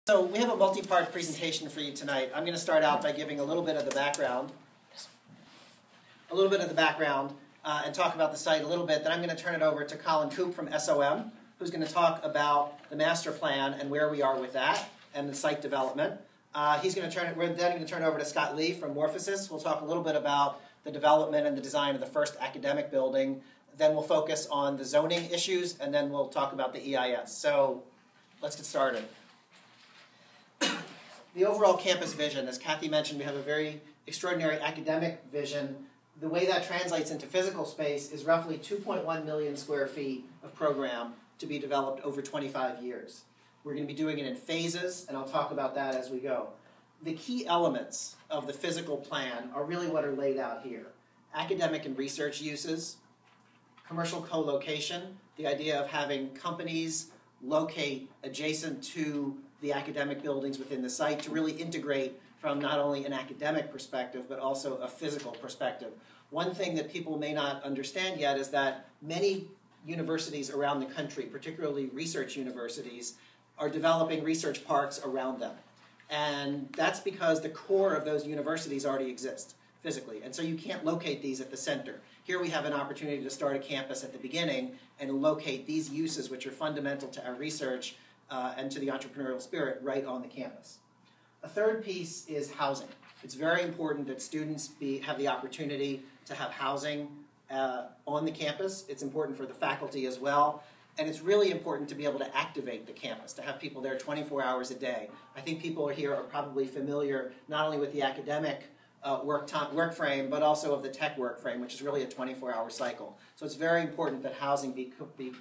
So we have a multi-part presentation for you tonight. I'm going to start out by giving a little bit of the background, and talk about the site a little bit. Then I'm going to turn it over to Colin Koop from SOM, who's going to talk about the master plan and where we are with that and the site development. We're then going to turn it over to Scott Lee from Morphosis. We'll talk a little bit about the development and the design of the first academic building. Then we'll focus on the zoning issues, and then we'll talk about the EIS. So let's get started. The overall campus vision, as Kathy mentioned, we have a very extraordinary academic vision. The way that translates into physical space is roughly 2.1 million square feet of program to be developed over 25 years. We're going to be doing it in phases, and I'll talk about that as we go. The key elements of the physical plan are really what are laid out here. Academic and research uses, commercial co-location, the idea of having companies locate adjacent to the academic buildings within the site to really integrate from not only an academic perspective but also a physical perspective. One thing that people may not understand yet is that many universities around the country, particularly research universities, are developing research parks around them. And that's because the core of those universities already exist physically, and so you can't locate these at the center. Here we have an opportunity to start a campus at the beginning and locate these uses which are fundamental to our research and to the entrepreneurial spirit right on the campus. A third piece is housing. It's very important that students have the opportunity to have housing on the campus. It's important for the faculty as well. And it's really important to be able to activate the campus, to have people there 24 hours a day. I think people here are probably familiar not only with the academic work frame, but also of the tech work frame, which is really a 24-hour cycle. So it's very important that housing be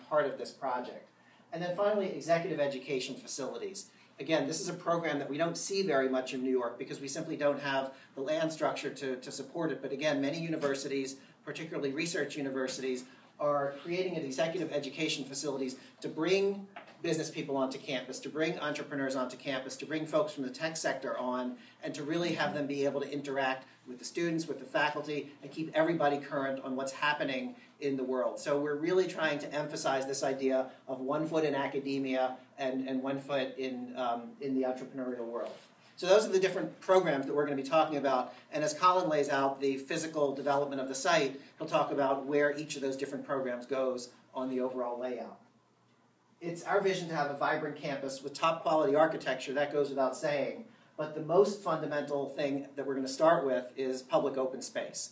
part of this project. And then finally, executive education facilities. Again, this is a program that we don't see very much in New York because we simply don't have the land structure to support it. But again, many universities, particularly research universities, are creating executive education facilities to bring business people onto campus, to bring entrepreneurs onto campus, to bring folks from the tech sector on, and to really have them be able to interact with the students, with the faculty, and keep everybody current on what's happening in the world. So we're really trying to emphasize this idea of 1 foot in academia and 1 foot in the entrepreneurial world. So those are the different programs that we're going to be talking about. And as Colin lays out the physical development of the site, he'll talk about where each of those different programs goes on the overall layout. It's our vision to have a vibrant campus with top quality architecture, that goes without saying. But the most fundamental thing that we're going to start with is public open space.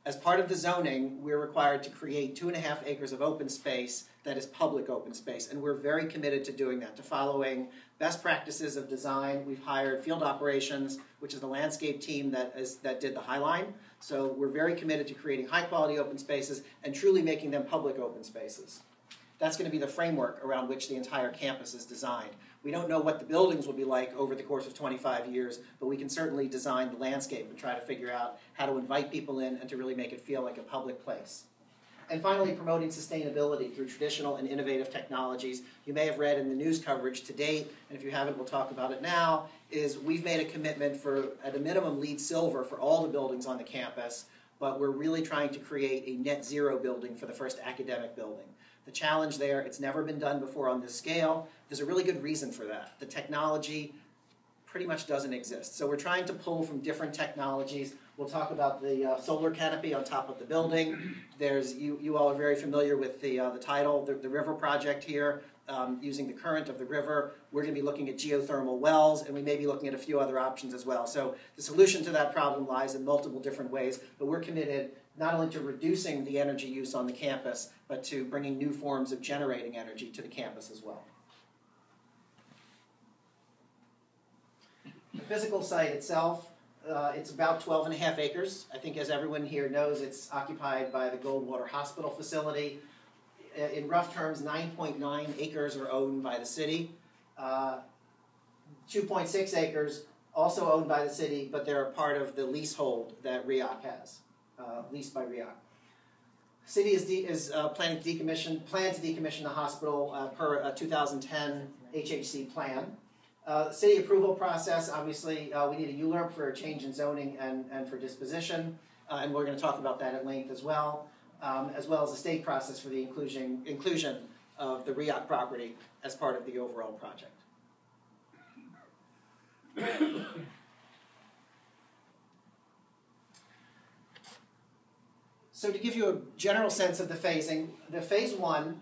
As part of the zoning, we're required to create 2.5 acres of open space that is public open space, and we're very committed to doing that, to following best practices of design. We've hired field operations, which is the landscape team that did the High Line. So we're very committed to creating high-quality open spaces and truly making them public open spaces. That's going to be the framework around which the entire campus is designed. We don't know what the buildings will be like over the course of 25 years, but we can certainly design the landscape and try to figure out how to invite people in and to really make it feel like a public place. And finally, promoting sustainability through traditional and innovative technologies. You may have read in the news coverage to date, and if you haven't, we'll talk about it now, is we've made a commitment for, at a minimum, LEED Silver for all the buildings on the campus, but we're really trying to create a net zero building for the first academic building. The challenge there, it's never been done before on this scale. There's a really good reason for that. The technology pretty much doesn't exist. So we're trying to pull from different technologies. We'll talk about the solar canopy on top of the building. You all are very familiar with the title, the river project here, using the current of the river. We're going to be looking at geothermal wells, and we may be looking at a few other options as well. So the solution to that problem lies in multiple different ways, but we're committed not only to reducing the energy use on the campus, but to bringing new forms of generating energy to the campus as well. The physical site itself, it's about 12.5 acres. I think as everyone here knows, it's occupied by the Goldwater Hospital facility. In rough terms, 9.9 acres are owned by the city. 2.6 acres also owned by the city, but they're a part of the leasehold that REOC has, leased by REOC. The city is planning to decommission the hospital per a 2010 HHC plan. City approval process, obviously, we need a ULURP for a change in zoning and for disposition, and we're going to talk about that at length as well as the state process for the inclusion of the REOC property as part of the overall project. So to give you a general sense of the phasing, the phase one,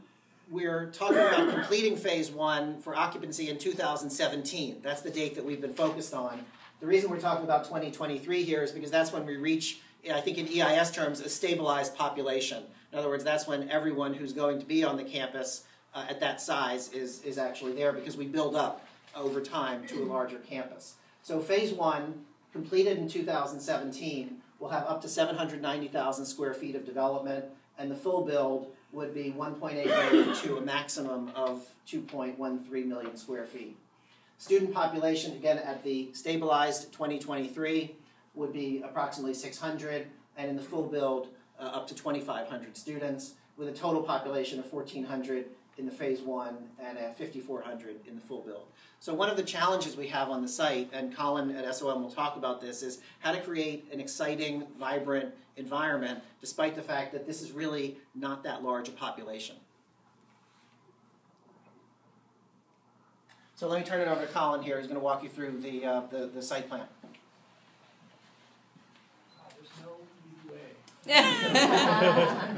we're talking about completing phase one for occupancy in 2017. That's the date that we've been focused on. The reason we're talking about 2023 here is because that's when we reach, I think in EIS terms, a stabilized population. In other words, that's when everyone who's going to be on the campus at that size is actually there, because we build up over time to a larger campus. So phase one, completed in 2017, will have up to 790,000 square feet of development, and the full build would be 1.8 million to a maximum of 2.13 million square feet. Student population, again, at the stabilized 2023 would be approximately 600, and in the full build, up to 2,500 students, with a total population of 1,400 in the phase one and 5,400 in the full build. So one of the challenges we have on the site, and Colin at SOM will talk about this, is how to create an exciting, vibrant environment, despite the fact that this is really not that large a population. So let me turn it over to Colin here, who's going to walk you through the site plan. There's no easy way.